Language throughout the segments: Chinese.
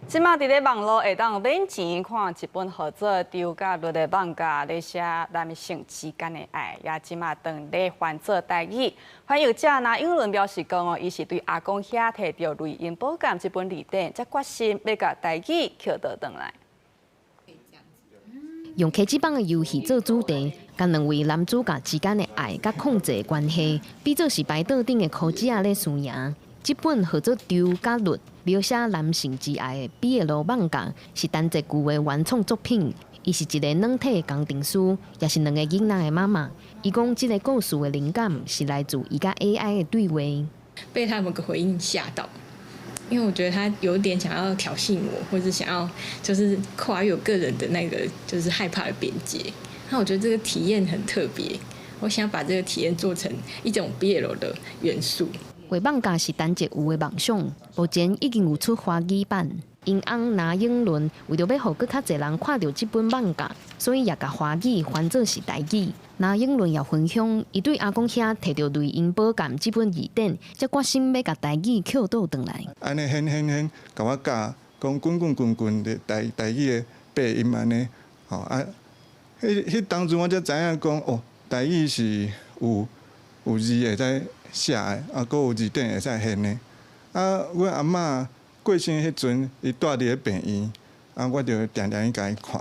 即馬佇咧網絡會當免錢看一本合作丟甲綠的網架咧寫男性之間的愛，也即馬當咧翻做台語。翻譯者那英倫表示講伊是對阿公遐摕到《雷音寶鑑》這本字典，才決心要甲台語撿倒轉來。用科技棒的遊戲做主題，甲兩位男主角之間的愛甲控制的關係，比作是擺桌頂的科技咧輸贏。這本合作丟甲綠描寫男性之愛的 BL 網架，是單一句的原創作品。伊是一個軟體工程師，也是兩個囡仔的媽媽。伊講，這個故事的靈感是來自伊甲 AI 的對話。被他們的回應嚇到，因為我覺得他有點想要挑釁我，或者想要就是跨越我個人的那個就是害怕的邊界。那我覺得這個體驗很特別，我想把這個體驗做成一種 BL 的元素。畫網架是單一有的夢想，目前已經有出華語版。因翁拿英倫為着要讓更較儕人看到這本網架，所以也甲華語翻做是台語。拿英倫也分享，伊對阿公遐摕到《雷音寶鑑》這本字典，才決心要甲台語撿倒轉來。安尼很，甲我教講滾的台語的發音安尼，吼啊，迄當時我才知影講哦，台語是有字會使寫的，啊，閣有字典會使現的。啊，阮阿嬤過身迄陣，伊住佇咧病院，啊，我就定去甲伊看。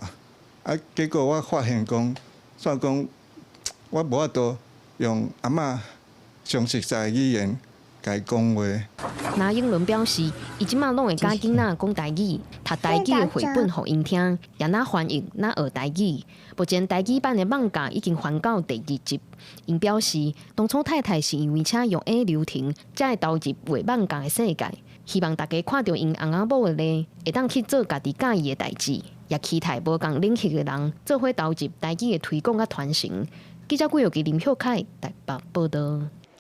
啊，結果我發現講，煞講我無法度用阿嬤上熟悉的語言甲伊講話。那英倫表示，伊即馬攏會教囡仔講台語，讀台語的繪本互因聽，也哪翻譯哪學台語。目前台語版的網架已經翻到第2集。因表示，當初太太是因為請用 A 流程，才會投入畫網架的世界。希望大家看到因翁仔某的咧，會當去做家己喜意的代志，也期待無共領域的人做伙投入台語的推廣甲傳承。記者顧友基林秀凱台北報道。